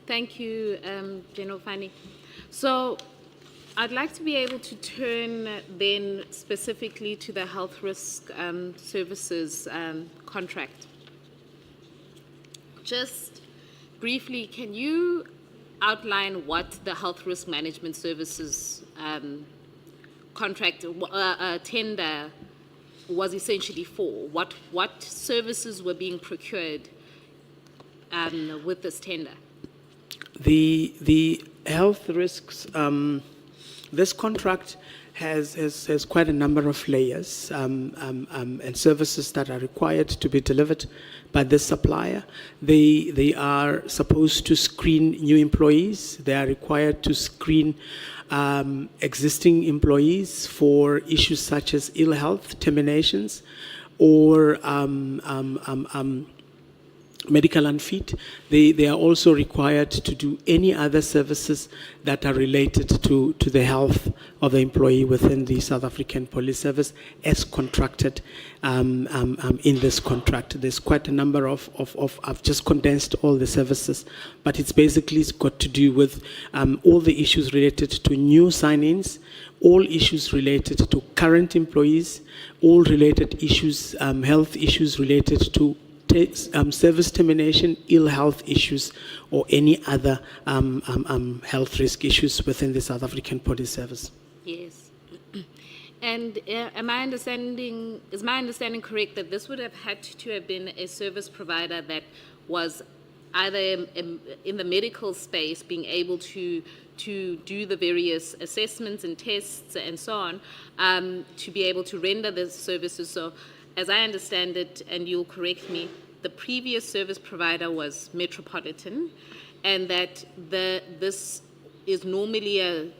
Thank you, General Fani. So I'd like to be able to turn then specifically to the health risk services contract. Just briefly, can you outline what the health risk management services contract tender was essentially for? What services were being procured with this tender? The health risks, this contract has quite a number of layers and services that are required to be delivered by this supplier. They are supposed to screen new employees. They are required to screen existing employees for issues such as ill health, terminations, or medical unfit. They are also required to do any other services that are related to the health of the employee within the South African Police Service as contracted in this contract. There's quite a number of I've just condensed all the services, but it's basically got to do with all the issues related to new sign-ins, all issues related to current employees, all related issues, health issues related to service termination, ill health issues, or any other health risk issues within the South African Police Service. Yes. And is my understanding correct that this would have had to have been a service provider that was either in the medical space, being able to do the various assessments and tests and so on, to be able to render the services? So as I understand it, and you'll correct me, the previous service provider was Metropolitan, and that this is normally a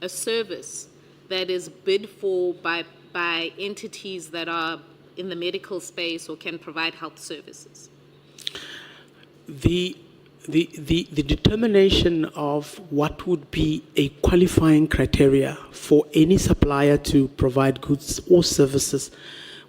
service that is bid for by entities that are in the medical space or can provide health services. The determination of what would be a qualifying criteria for any supplier to provide goods or services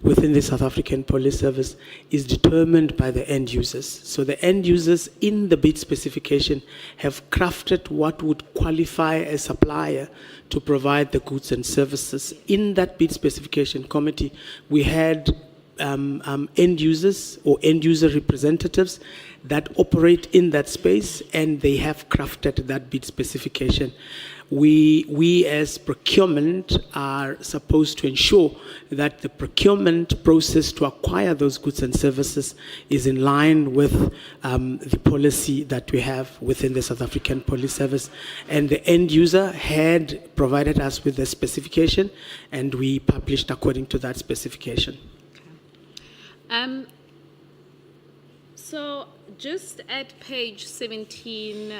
within the South African Police Service is determined by the end users. So the end users in the bid specification have crafted what would qualify a supplier to provide the goods and services. In that bid specification committee, we had end users or end user representatives that operate in that space, and they have crafted that bid specification. We as procurement are supposed to ensure that the procurement process to acquire those goods and services is in line with the policy that we have within the South African Police Service. And the end user had provided us with the specification, and we published according to that specification. Okay. So just at page 17,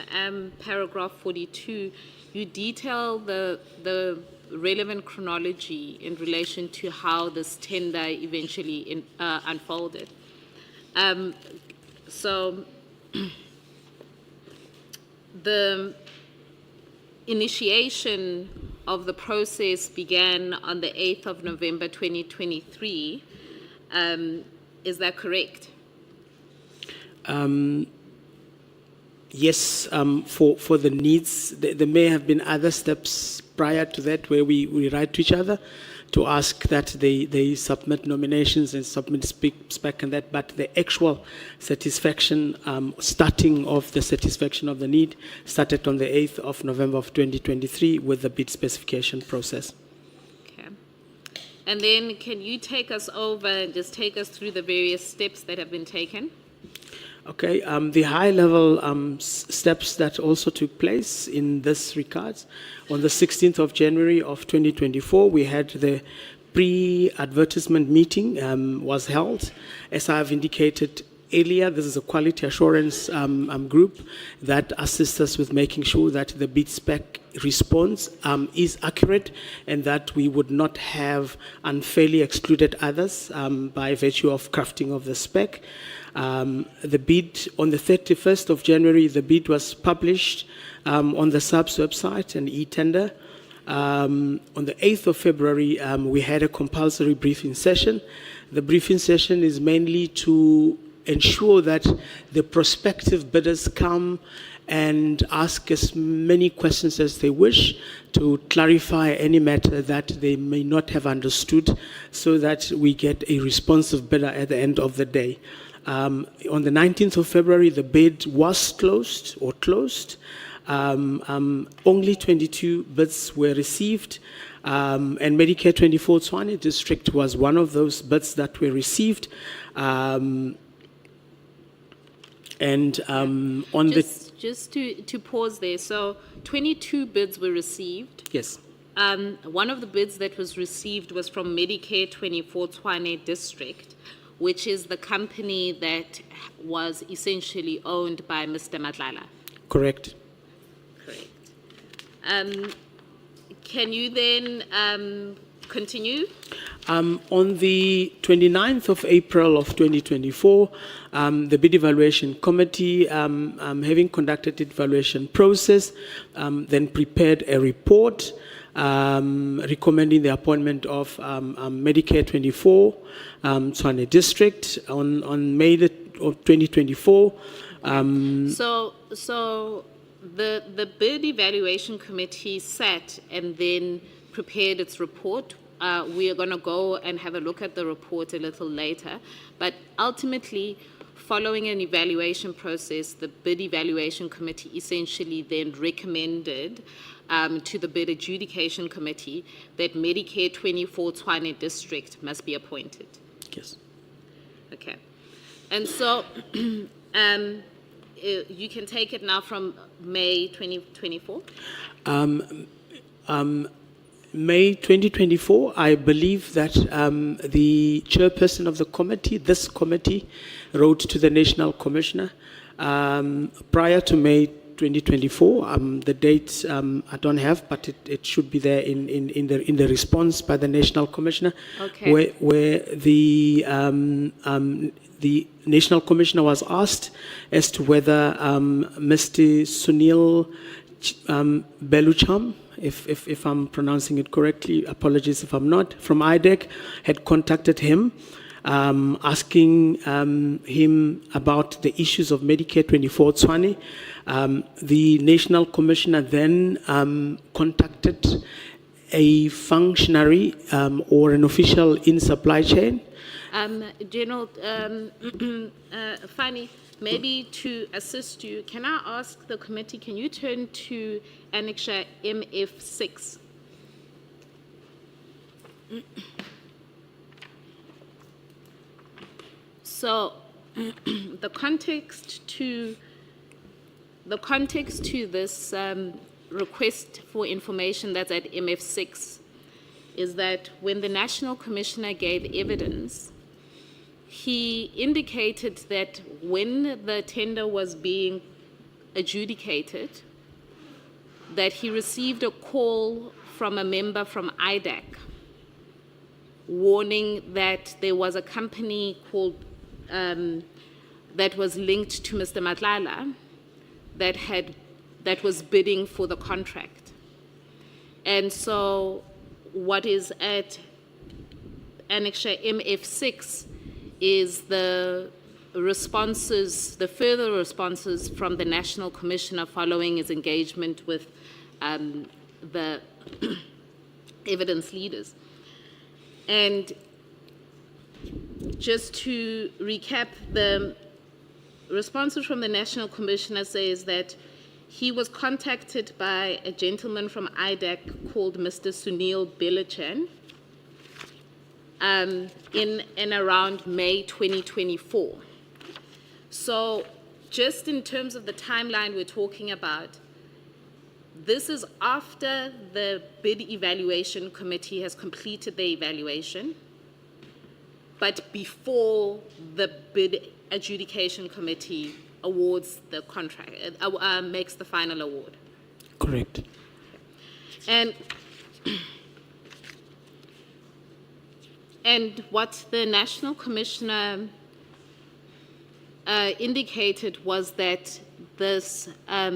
paragraph 42, you detail the relevant chronology in relation to how this tender eventually unfolded. So the initiation of the process began on the 8th of November 2023. Is that correct? Yes, for the needs, there may have been other steps prior to that where we write to each other to ask that they submit nominations and submit spec and that, but the actual satisfaction, starting of the satisfaction of the need started on the 8th of November of 2023 with the bid specification process. Okay. And then can you take us over and just take us through the various steps that have been taken? Okay, the high-level steps that also took place in this regards. On the 16th of January of 2024, we had the pre-advertisement meeting was held. As I have indicated earlier, this is a quality assurance group that assists us with making sure that the bid spec response is accurate and that we would not have unfairly excluded others by virtue of crafting of the spec. The bid on the 31st of January, the bid was published on the SAPS website and e-tender. On the 8th of February, we had a compulsory briefing session. The briefing session is mainly to ensure that the prospective bidders come and ask as many questions as they wish to clarify any matter that they may not have understood, so that we get a responsive bidder at the end of the day. On the 19th of February, the bid was closed. Only 22 bids were received, and Medicare 24 Tshwane district was one of those bids that were received. On Just to pause there, so 22 bids were received. Yes. One of the bids that was received was from Medicare 24 Tshwane District, which is the company that was essentially owned by Mr. Matlala. Correct. Correct. Can you then continue? On the 29th of April of 2024, the bid evaluation committee, having conducted the evaluation process, then prepared a report recommending the appointment of Medicare 24 Tshwane District on May of 2024. So the bid evaluation committee sat and then prepared its report. We are going to go and have a look at the report a little later. But ultimately, following an evaluation process, the bid evaluation committee essentially then recommended to the bid adjudication committee that Medicare 24 Tshwane District must be appointed. Yes. Okay. And so you can take it now from May 2024? May 2024, I believe that the chairperson of the committee, this committee, wrote to the National Commissioner prior to May 2024. The date I don't have, but it should be there in the response by the National Commissioner, okay, where the National Commissioner was asked as to whether Mr. Sunil Belucham, if I'm pronouncing it correctly, apologies if I'm not, from IDEC, had contacted him, asking him about the issues of Medicare 24 Tshwane. The National Commissioner then contacted a functionary or an official in supply chain. General Fani, maybe to assist you, can I ask the committee, can you turn to Annexure MF6? So the context to this request for information that's at MF6 is that when the National Commissioner gave evidence, he indicated that when the tender was being adjudicated, that he received a call from a member from IDAC warning that there was a company called that was linked to Mr. Matlala that was bidding for the contract. And so what is at Annexure MF6 is the responses, the further responses from the National Commissioner following his engagement with the evidence leaders. And just to recap, the responses from the National Commissioner says that he was contacted by a gentleman from IDAC called Mr. Sunil Belucham in and around May 2024. So just in terms of the timeline we're talking about, this is after the bid evaluation committee has completed the evaluation, but before the bid adjudication committee awards the contract, makes the final award. Correct. And what the National Commissioner indicated was that this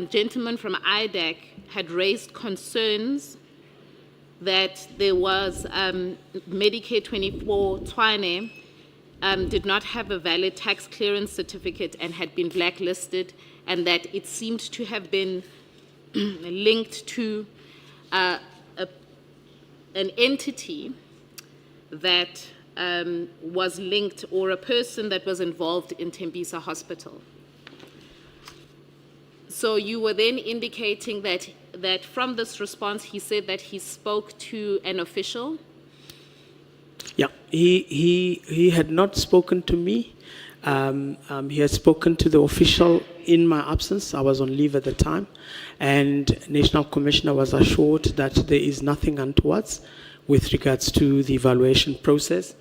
gentleman from IDAC had raised concerns that there was Medicare 24 Tshwane did not have a valid tax clearance certificate and had been blacklisted, and that it seemed to have been linked to an entity that was linked, or a person that was involved in Tembisa Hospital. So you were then indicating that from this response, he said that he spoke to an official. Yeah, he had not spoken to me. He had spoken to the official in my absence. I was on leave at the time, and National Commissioner was assured that there is nothing untoward with regards to the evaluation process.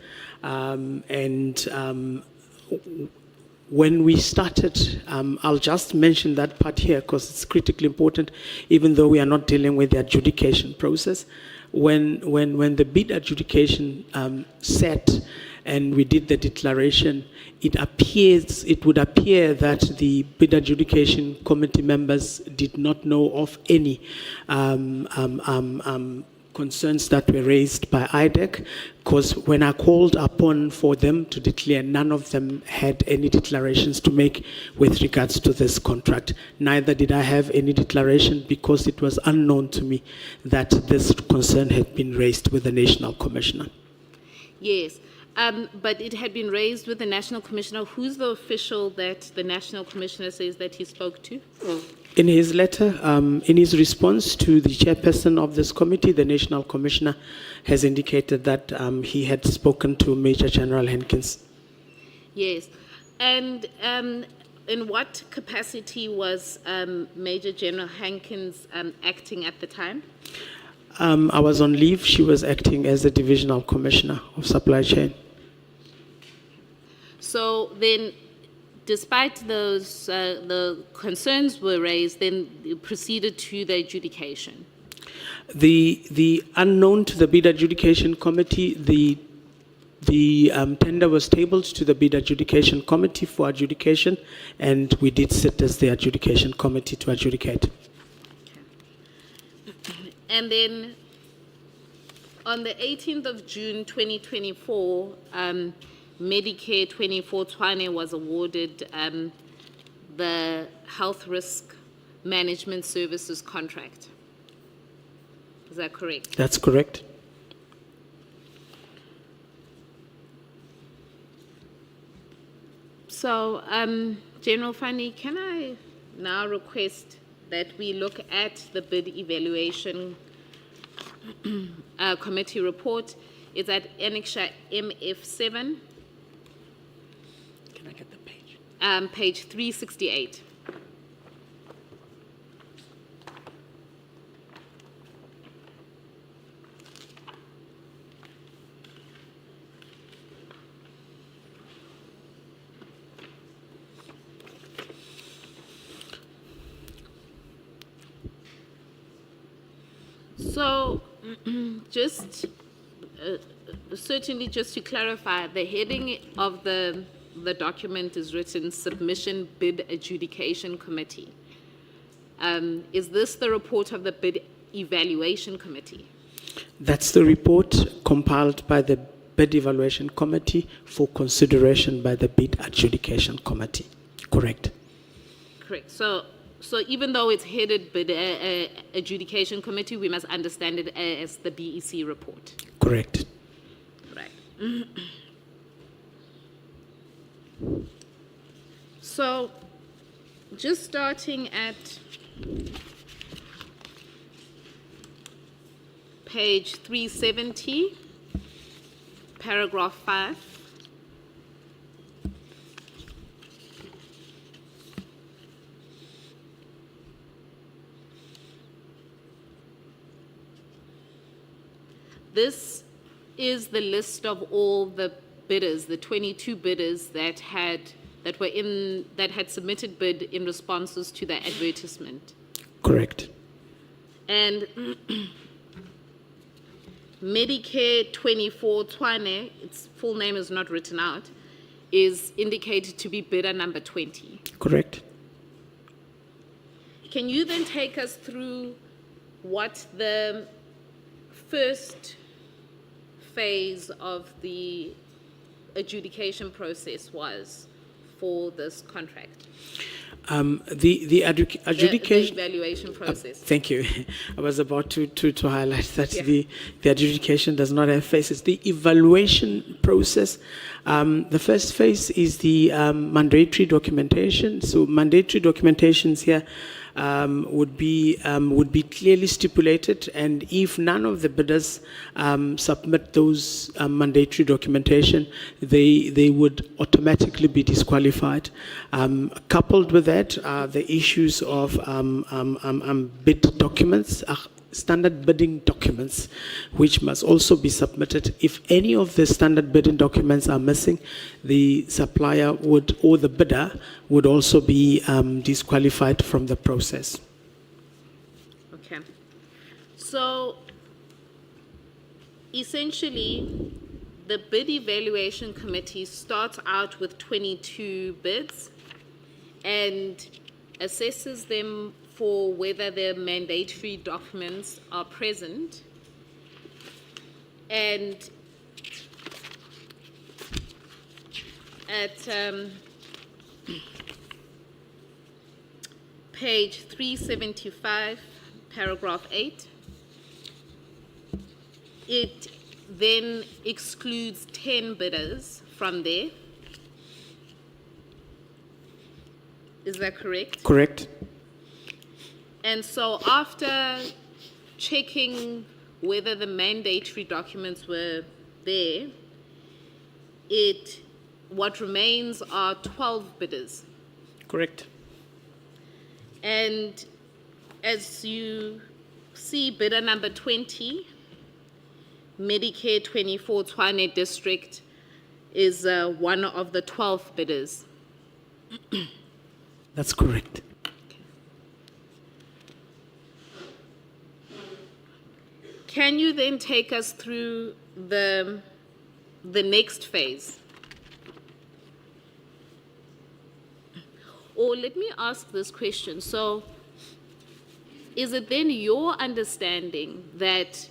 When we started, I'll just mention that part here because it's critically important, even though we are not dealing with the adjudication process. When the bid adjudication set and we did the declaration, it would appear that the bid adjudication committee members did not know of any concerns that were raised by IDEC, because when I called upon for them to declare, none of them had any declarations to make with regards to this contract. Neither did I have any declaration because it was unknown to me that this concern had been raised with the National Commissioner. Yes, but it had been raised with the National Commissioner. Who's the official that the National Commissioner says that he spoke to? In his letter, in his response to the chairperson of this committee, the National Commissioner has indicated that he had spoken to Major General Hankins. Yes, and in what capacity was Major General Hankins acting at the time? I was on leave. She was acting as the Divisional Commissioner of Supply Chain. So then, despite those, the concerns were raised, then it proceeded to the adjudication. The unknown to the bid adjudication committee, the tender was tabled to the bid adjudication committee for adjudication, and we did sit as the adjudication committee to adjudicate. And then on the 18th of June 2024, Medicare 24 Tshwane was awarded the health risk management services contract. Is that correct? That's correct. So, General Fani, can I now request that we look at the bid evaluation committee report? It's at Annexure MF7. Can I get the page? Page 368. So, certainly just to clarify, the heading of the document is written Submission Bid Adjudication Committee. Is this the report of the Bid Evaluation Committee? That's the report compiled by the Bid Evaluation Committee for consideration by the Bid Adjudication Committee. Correct. Correct. So even though it's headed Bid Adjudication Committee, we must understand it as the BEC report. Correct. Right. So, just starting at page 370, paragraph 5. This is the list of all the bidders, the 22 bidders that had submitted bid in responses to the advertisement. Correct. And Medicare 24 Tshwane, its full name is not written out, is indicated to be bidder number 20. Correct. Can you then take us through what the first phase of the adjudication process was for this contract? The adjudication. The evaluation process. Thank you. I was about to highlight that Yeah. the adjudication does not have phases. The evaluation process, the first phase is the mandatory documentation. So mandatory documentations here would be clearly stipulated, and if none of the bidders submit those mandatory documentation, they would automatically be disqualified. Coupled with that are the issues of bid documents, standard bidding documents, which must also be submitted. If any of the standard bidding documents are missing, the supplier would, or the bidder would also be disqualified from the process. Okay. So essentially, the bid evaluation committee starts out with 22 bids and assesses them for whether the mandatory documents are present. And at page 375, paragraph 8, it then excludes 10 bidders from there. Is that correct? Correct. And so after checking whether the mandatory documents were there, what remains are 12 bidders. Correct. And as you see, bidder number 20, Medicare 24 Tshwane District, is one of the 12 bidders. That's correct. Can you then take us through the next phase? Or let me ask this question. So, is it then your understanding that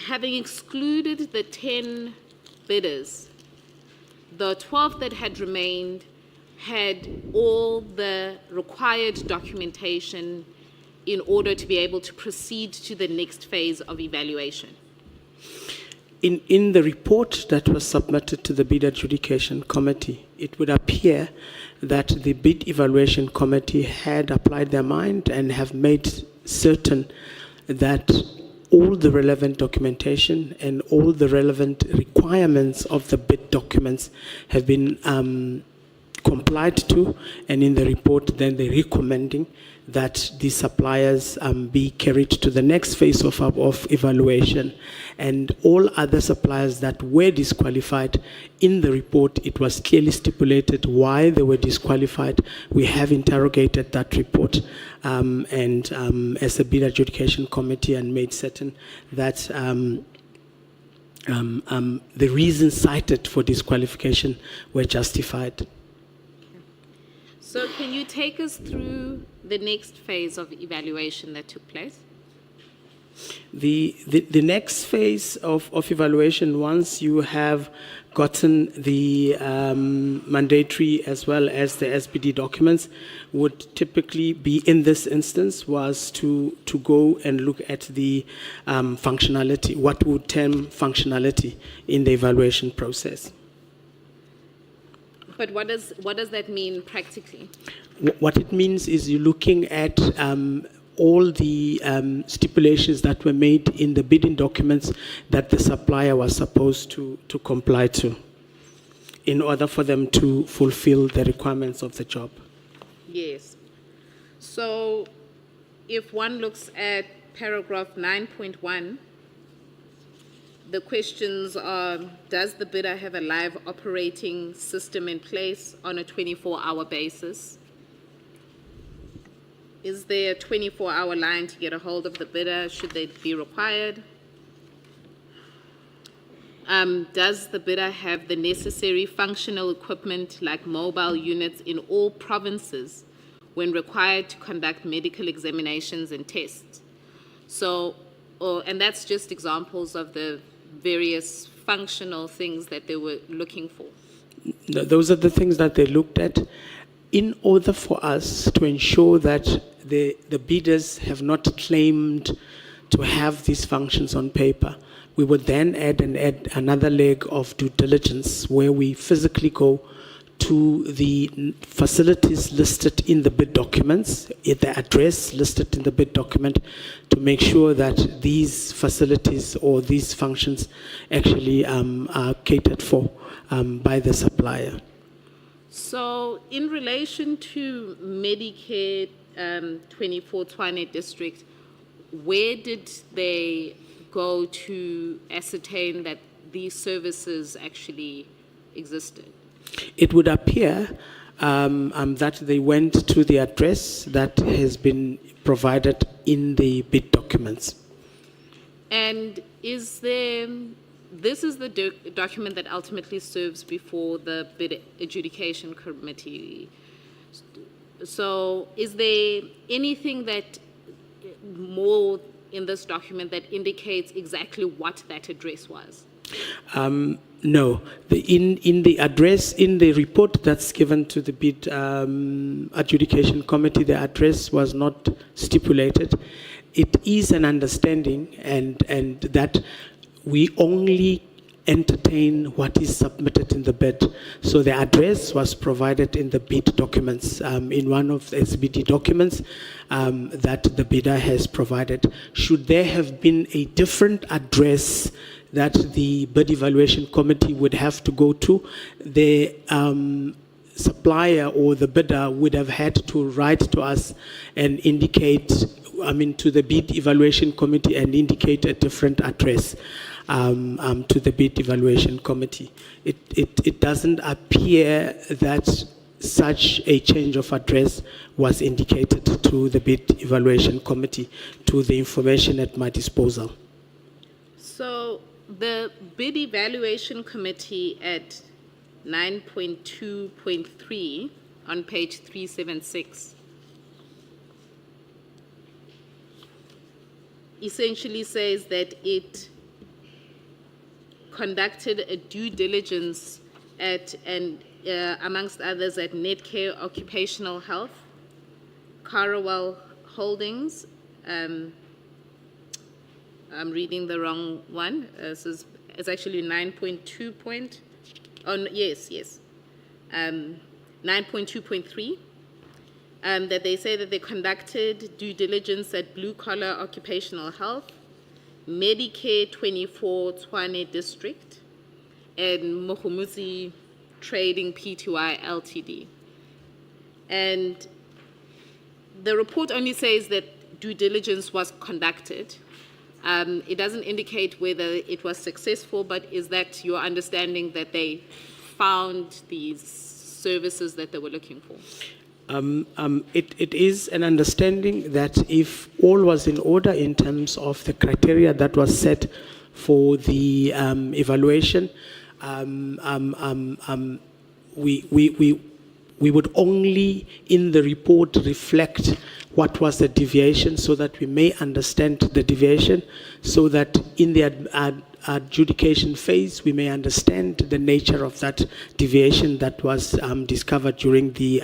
having excluded the 10 bidders, the 12 that had remained had all the required documentation in order to be able to proceed to the next phase of evaluation? In the report that was submitted to the bid adjudication committee, it would appear that the bid evaluation committee had applied their mind and have made certain that all the relevant documentation and all the relevant requirements of the bid documents have been complied to, and in the report then they're recommending that the suppliers be carried to the next phase of evaluation, and all other suppliers that were disqualified, in the report it was clearly stipulated why they were disqualified. We have interrogated that report as a bid adjudication committee and made certain that the reasons cited for disqualification were justified. So can you take us through the next phase of evaluation that took place? The next phase of evaluation, once you have gotten the mandatory as well as the SBD documents, would typically be, in this instance, was to go and look at the functionality, what we would term functionality in the evaluation process. But what does that mean practically? What it means is you're looking at all the stipulations that were made in the bidding documents that the supplier was supposed to comply to in order for them to fulfill the requirements of the job. Yes. So if one looks at paragraph 9.1, the questions are, does the bidder have a live operating system in place on a 24-hour basis? Is there a 24-hour line to get a hold of the bidder should they be required? Does the bidder have the necessary functional equipment like mobile units in all provinces when required to conduct medical examinations and tests? So and that's just examples of the various functional things that they were looking for. Those are the things that they looked at in order for us to ensure that the bidders have not claimed to have these functions on paper. We would then add another leg of due diligence where we physically go to the facilities listed in the bid documents, the address listed in the bid document, to make sure that these facilities or these functions actually are catered for by the supplier. So in relation to Medicare 24 Tshwane district, where did they go to ascertain that these services actually existed? It would appear that they went to the address that has been provided in the bid documents. And is there, this is the document that ultimately serves before the bid adjudication committee. So is there anything that more in this document that indicates exactly what that address was? No, in the address, in the report that's given to the bid adjudication committee, the address was not stipulated. It is an understanding and that we only entertain what is submitted in the bid. So the address was provided in the bid documents, in one of the SBD documents that the bidder has provided. Should there have been a different address that the bid evaluation committee would have to go to, the supplier or the bidder would have had to write to us and indicate, to the bid evaluation committee and indicate a different address to the bid evaluation committee. It doesn't appear that such a change of address was indicated to the bid evaluation committee, to the information at my disposal. So the bid evaluation committee at 9.2.3 on page 376 essentially says that it conducted a due diligence at, and amongst others, at Netcare Occupational Health, Carawell Holdings. I'm reading the wrong one. It's actually 9.2 point. Oh, no, yes. 9.2.3. That they say that they conducted due diligence at Blue Collar Occupational Health, Medicare 24 Tshwane District, and Mohumuzi Trading Pty Ltd. And the report only says that due diligence was conducted. It doesn't indicate whether it was successful, but is that your understanding that they found these services that they were looking for? It is an understanding that if all was in order in terms of the criteria that was set for the evaluation, we would only in the report reflect what was the deviation so that we may understand the deviation, so that in the adjudication phase we may understand the nature of that deviation that was discovered during the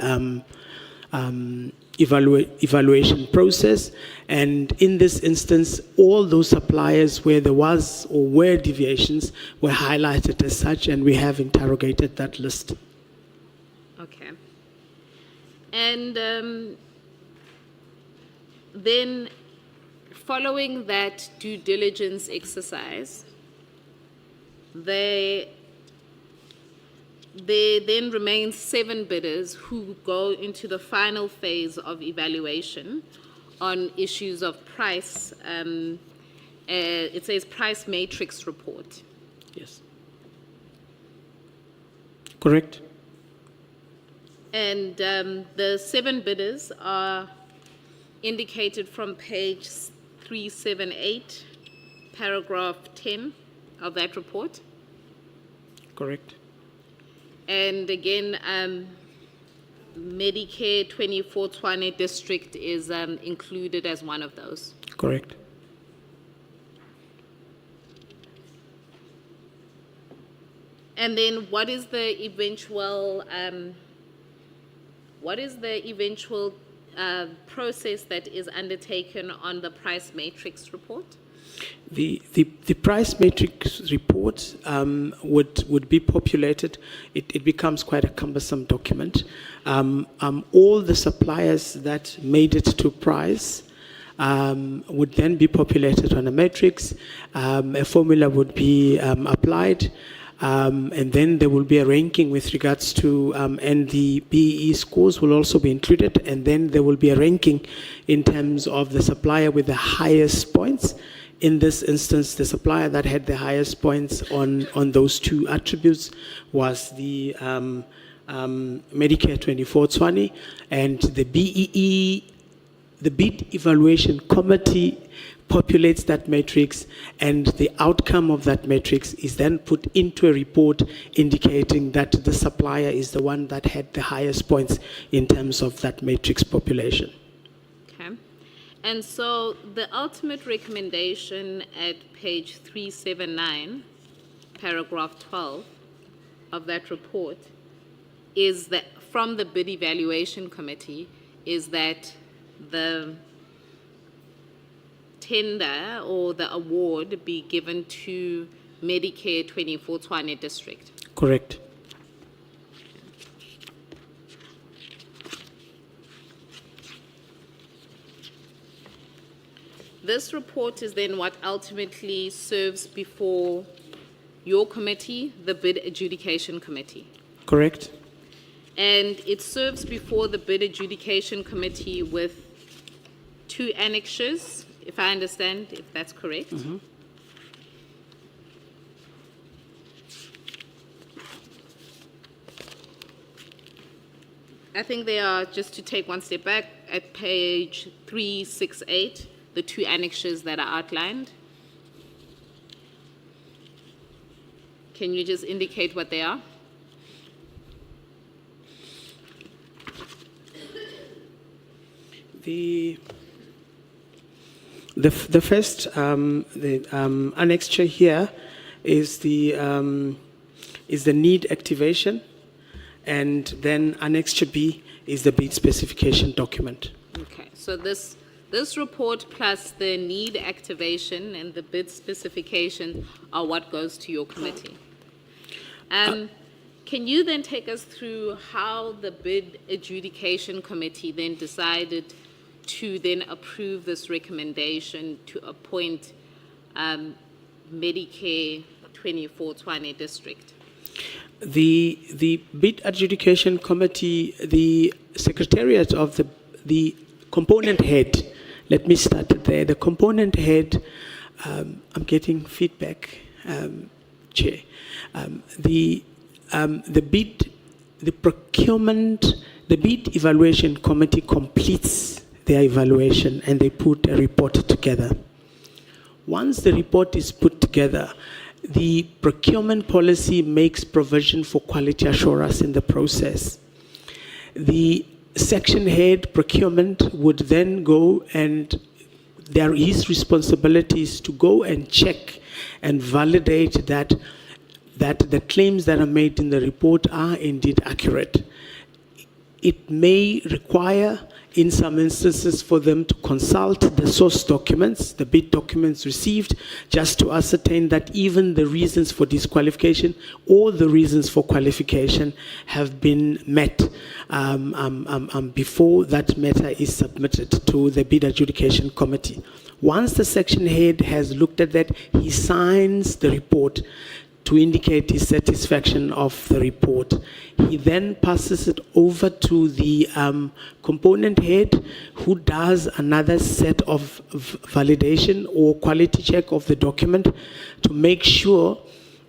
evaluation process. And in this instance, all those suppliers where there was or were deviations were highlighted as such, and we have interrogated that list. Okay. And then following that due diligence exercise, there then remain 7 bidders who go into the final phase of evaluation on issues of price. It says price matrix report. Yes. Correct. And the 7 bidders are indicated from page 378, paragraph 10 of that report. Correct. And again, Medicare 24 Tshwane District is included as one of those. Correct. And then what is the eventual process that is undertaken on the price matrix report? The price matrix report would be populated. It becomes quite a cumbersome document. All the suppliers that made it to price would then be populated on a matrix. A formula would be applied. And then there will be a ranking with regards to, and the BEE scores will also be included. And then there will be a ranking in terms of the supplier with the highest points. In this instance, the supplier that had the highest points on those two attributes was the Medicare 2420, and the BEE, the bid evaluation committee, populates that matrix, and the outcome of that matrix is then put into a report indicating that the supplier is the one that had the highest points in terms of that matrix population. Okay. And so the ultimate recommendation at page 379, paragraph 12 of that report is that from the bid evaluation committee is that the tender or the award be given to Medicare 2420 district. Correct. This report is then what ultimately serves before your committee, the bid adjudication committee. Correct. And it serves before the bid adjudication committee with two annexures, if I understand, if that's correct. Mm-hmm. I think they are, just to take one step back, at page 368, the two annexures that are outlined. Can you just indicate what they are? The first annexure here is the need activation, and then annexure B is the bid specification document. Okay, so this report plus the need activation and the bid specification are what goes to your committee. Can you then take us through how the bid adjudication committee then decided to then approve this recommendation to appoint Medicare 2420 district? The bid adjudication committee, the secretariat of the component head, let me start there. The component head, I'm getting feedback, Chair. The procurement, the bid evaluation committee completes their evaluation and they put a report together. Once the report is put together, the procurement policy makes provision for quality assurance in the process. The section head procurement would then go, and there is responsibilities to go and check and validate that the claims that are made in the report are indeed accurate. It may require, in some instances, for them to consult the source documents, the bid documents received, just to ascertain that even the reasons for disqualification or the reasons for qualification have been met before that matter is submitted to the bid adjudication committee. Once the section head has looked at that, he signs the report to indicate his satisfaction of the report. He then passes it over to the component head, who does another set of validation or quality check of the document to make sure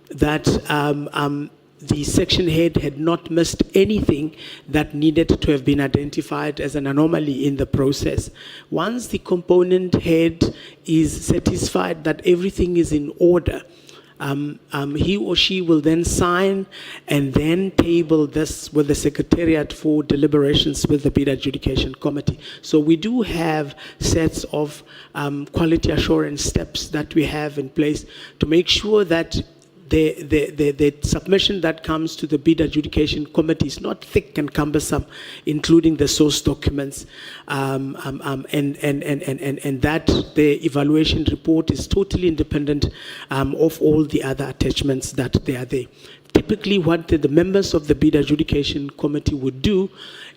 that the section head had not missed anything that needed to have been identified as an anomaly in the process. Once the component head is satisfied that everything is in order, he or she will then sign and then table this with the Secretariat for deliberations with the bid adjudication committee. So we do have sets of quality assurance steps that we have in place to make sure that the submission that comes to the bid adjudication committee is not thick and cumbersome, including the source documents, and that the evaluation report is totally independent of all the other attachments that they are there. Typically, what the members of the bid adjudication committee would do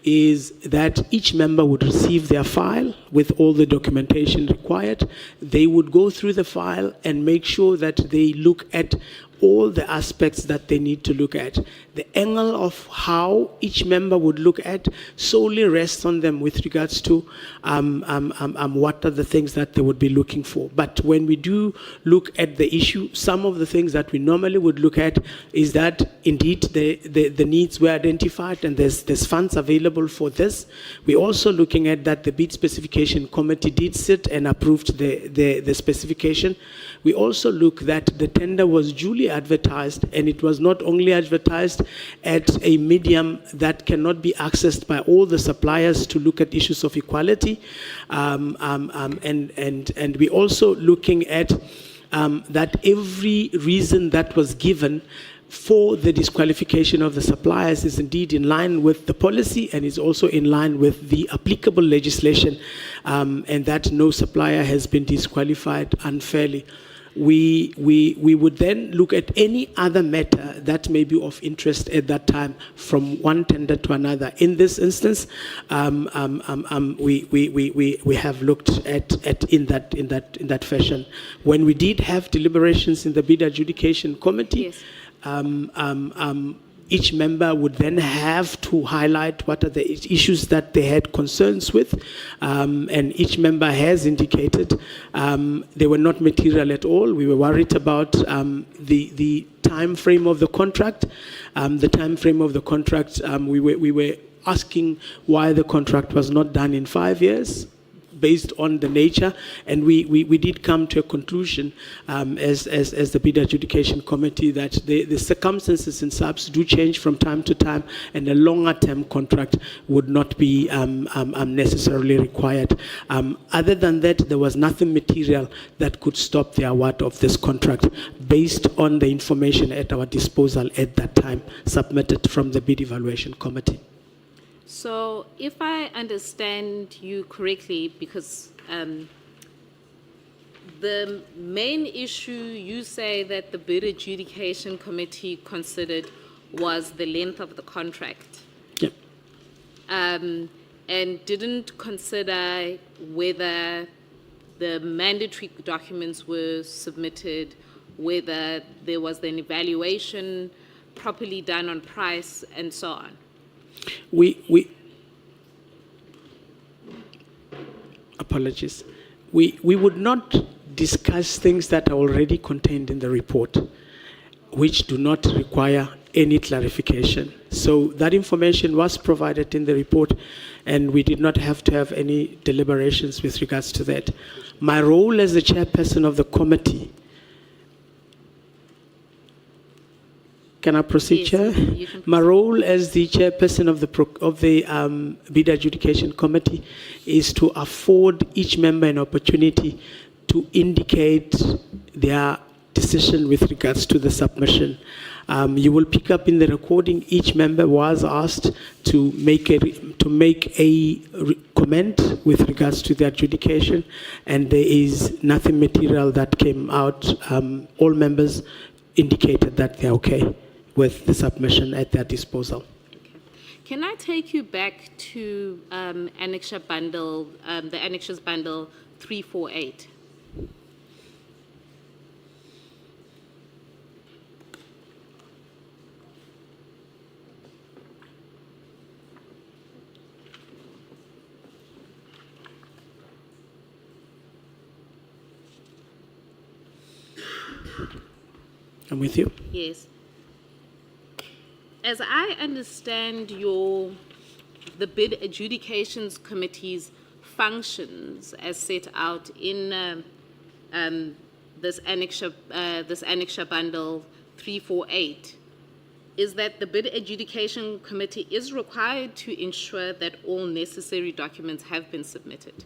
is that each member would receive their file with all the documentation required. They would go through the file and make sure that they look at all the aspects that they need to look at. The angle of how each member would look at solely rests on them with regards to what are the things that they would be looking for. But when we do look at the issue, some of the things that we normally would look at is that indeed the needs were identified and there's funds available for this. We're also looking at that the bid specification committee did sit and approved the specification. We also look that the tender was duly advertised, and it was not only advertised at a medium that cannot be accessed by all the suppliers to look at issues of equality, and we also looking at that every reason that was given for the disqualification of the suppliers is indeed in line with the policy and is also in line with the applicable legislation, and that no supplier has been disqualified unfairly. We would then look at any other matter that may be of interest at that time from one tender to another. In this instance, we have looked at in that fashion. When we did have deliberations in the bid adjudication committee, Yes. Each member would then have to highlight what are the issues that they had concerns with, and each member has indicated they were not material at all. We were worried about the time frame of the contract. The time frame of the contract, we were asking why the contract was not done in 5 years, based on the nature, and we did come to a conclusion as the bid adjudication committee that the circumstances in SAPS do change from time to time, and a longer term contract would not be necessarily required. Other than that, there was nothing material that could stop the award of this contract based on the information at our disposal at that time submitted from the bid evaluation committee. So if I understand you correctly, because the main issue you say that the bid adjudication committee considered was the length of the contract. Yeah. And didn't consider whether the mandatory documents were submitted, whether there was an evaluation properly done on price, and so on. Apologies. We would not discuss things that are already contained in the report, which do not require any clarification. So that information was provided in the report, and we did not have to have any deliberations with regards to that. My role as the chairperson of the committee. Can I proceed, Yes, Chair? you can My role as the chairperson of the bid adjudication committee is to afford each member an opportunity to indicate their decision with regards to the submission. You will pick up in the recording, each member was asked to make a comment with regards to the adjudication, and there is nothing material that came out. All members indicated that they're okay with the submission at their disposal. Okay. Can I take you back to Annexure Bundle, the Annexures Bundle 348? I'm with you. Yes. As I understand the bid adjudications committee's functions as set out in this annexure bundle 348, is that the bid adjudication committee is required to ensure that all necessary documents have been submitted.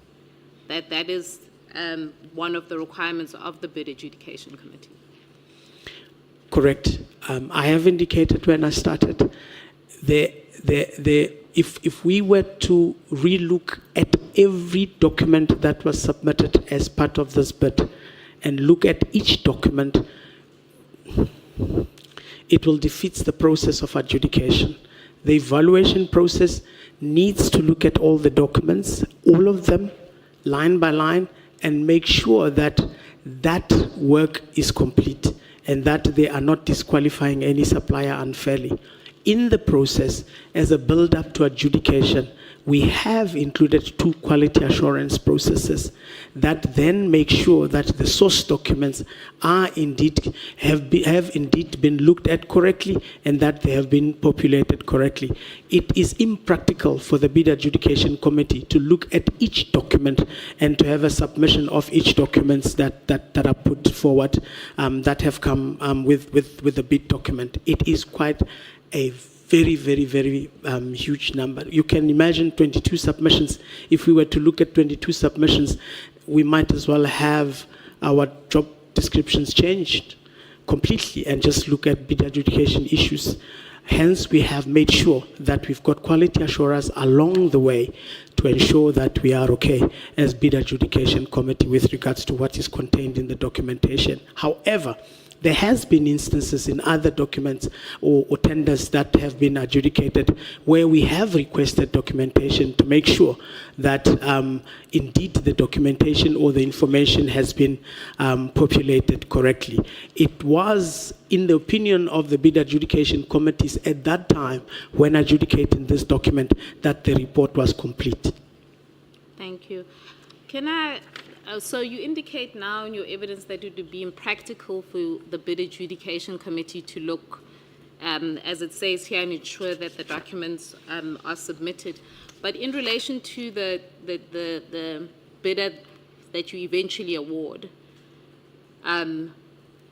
That is one of the requirements of the bid adjudication committee. Correct. I have indicated when I started, if we were to relook at every document that was submitted as part of this bid and look at each document, it will defeat the process of adjudication. The evaluation process needs to look at all the documents, all of them, line by line, and make sure that that work is complete and that they are not disqualifying any supplier unfairly. In the process, as a build-up to adjudication, we have included 2 quality assurance processes that then make sure that the source documents are indeed have indeed been looked at correctly and that they have been populated correctly. It is impractical for the bid adjudication committee to look at each document and to have a submission of each documents that are put forward that have come with the bid document. It is quite a very, very, very huge number. You can imagine 22 submissions. If we were to look at 22 submissions, we might as well have our job descriptions changed completely and just look at bid adjudication issues. Hence, we have made sure that we've got quality assurance along the way to ensure that we are okay as bid adjudication committee with regards to what is contained in the documentation. However, there has been instances in other documents or tenders that have been adjudicated where we have requested documentation to make sure that indeed the documentation or the information has been populated correctly. It was, in the opinion of the bid adjudication committees at that time when adjudicating this document, that the report was complete. Thank you. Can I... so you indicate now in your evidence that it would be impractical for the bid adjudication committee to look, as it says here, and ensure that the documents are submitted. But in relation to the bidder that you eventually award,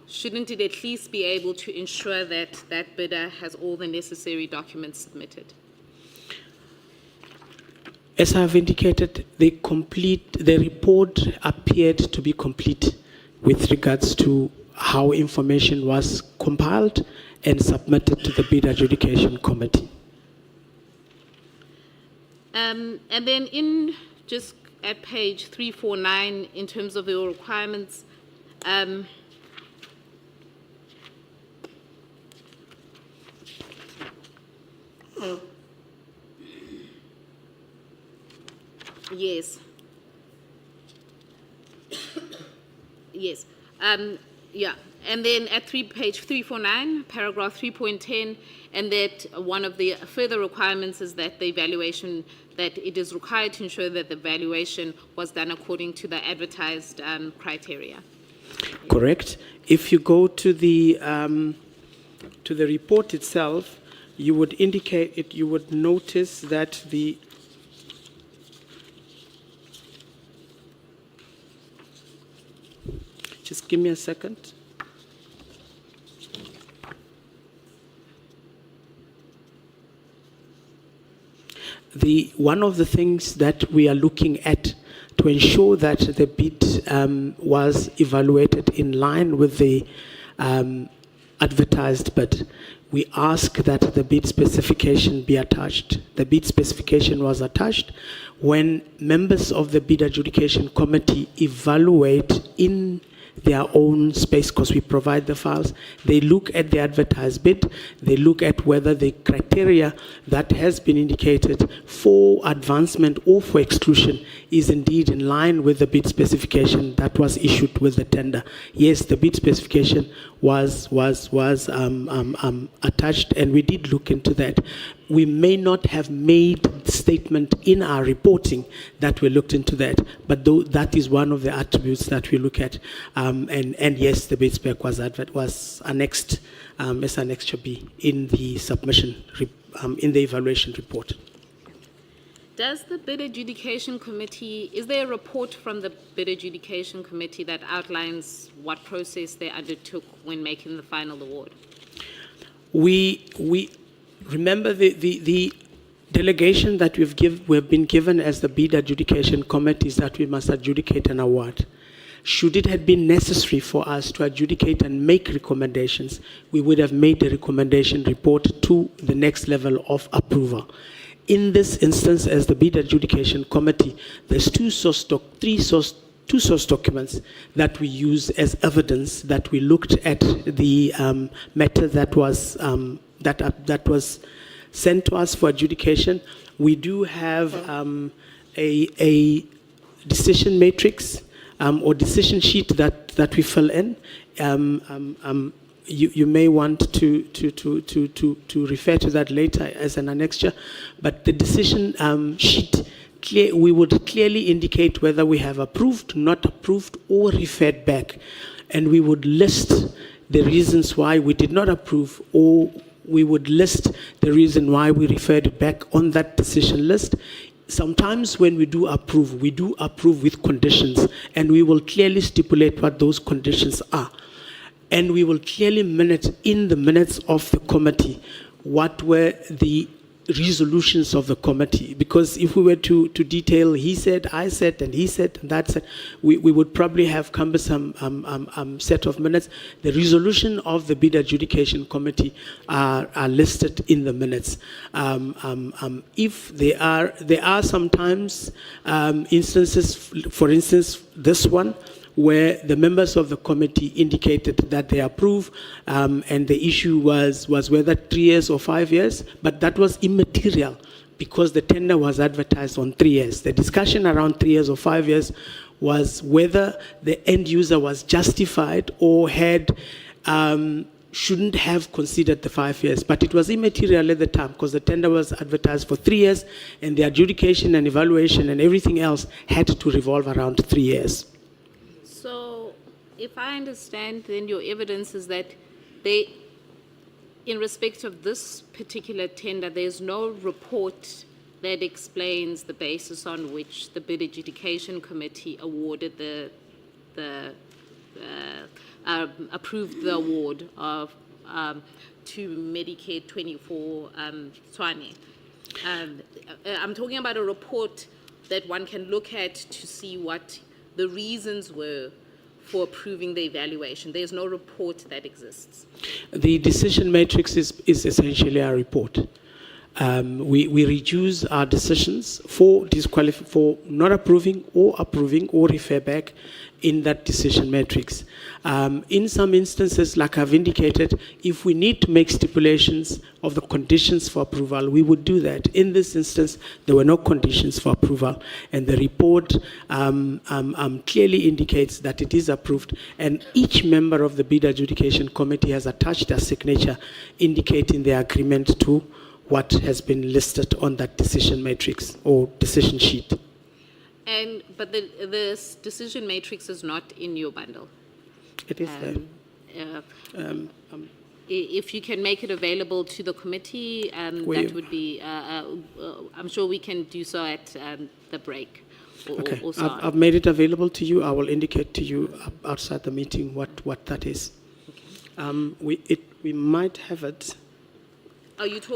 shouldn't it at least be able to ensure that that bidder has all the necessary documents submitted? As I have indicated, the report appeared to be complete with regards to how information was compiled and submitted to the bid adjudication committee. And then in just at page 349, in terms of your requirements, yes. Yes. Yeah. And then at page 349, paragraph 3.10, and that one of the further requirements is that the evaluation, that it is required to ensure that the evaluation was done according to the advertised criteria. Correct. If you go to the report itself, you would indicate it. You would notice that the just give me a second. One of the things that we are looking at to ensure that the bid was evaluated in line with the advertised bid, we ask that the bid specification be attached. The bid specification was attached. When members of the bid adjudication committee evaluate in their own space, because we provide the files, they look at the advertised bid, they look at whether the criteria that has been indicated for advancement or for exclusion is indeed in line with the bid specification that was issued with the tender. Yes, the bid specification was attached, and we did look into that. We may not have made the statement in our reporting that we looked into that, but that is one of the attributes that we look at. And yes, the bid spec was annexed as Annexure B in the submission, in the evaluation report. Does the bid adjudication committee, is there a report from the bid adjudication committee that outlines what process they undertook when making the final award? We remember the delegation that we've been given as the bid adjudication committee is that we must adjudicate an award. should it have been necessary for us to adjudicate and make recommendations, we would have made the recommendation report to the next level of approval. In this instance, as the bid adjudication committee, there's two source documents that we use as evidence that we looked at the matter that was sent to us for adjudication. We do have a decision matrix or decision sheet that we fill in. You may want to refer to that later as an annexure, but the decision sheet, we would clearly indicate whether we have approved, not approved, or referred back. And we would list the reasons why we did not approve, or we would list the reason why we referred it back on that decision list. Sometimes when we do approve with conditions, and we will clearly stipulate what those conditions are. And we will clearly minute in the minutes of the committee what were the resolutions of the committee, because if we were to detail he said, I said, and he said, and that said, we would probably have cumbersome set of minutes. The resolution of the bid adjudication committee are listed in the minutes. If there are sometimes instances, for instance, this one, where the members of the committee indicated that they approve, and the issue was whether 3 years or 5 years, but that was immaterial because the tender was advertised on 3 years. The discussion around 3 years or 5 years was whether the end user was justified or shouldn't have considered the 5 years, but it was immaterial at the time because the tender was advertised for 3 years, and the adjudication and evaluation and everything else had to revolve around 3 years. So, if I understand, then your evidence is that in respect of this particular tender, there's no report that explains the basis on which the bid adjudication committee awarded approved the award of to Medicare 24 Tshwane. I'm talking about a report that one can look at to see what the reasons were for approving the evaluation. There's no report that exists. The decision matrix is essentially a report. We reduce our decisions for not approving or refer back in that decision matrix. In some instances, like I've indicated, if we need to make stipulations of the conditions for approval, we would do that. In this instance, there were no conditions for approval, and the report clearly indicates that it is approved, and each member of the bid adjudication committee has attached a signature indicating their agreement to what has been listed on that decision matrix or decision sheet. But this decision matrix is not in your bundle. It is there. If you can make it available to the committee, that would be, I'm sure we can do so at the break. Okay, I've made it available to you. I will indicate to you outside the meeting what that is. Okay. We might have it. Are you talking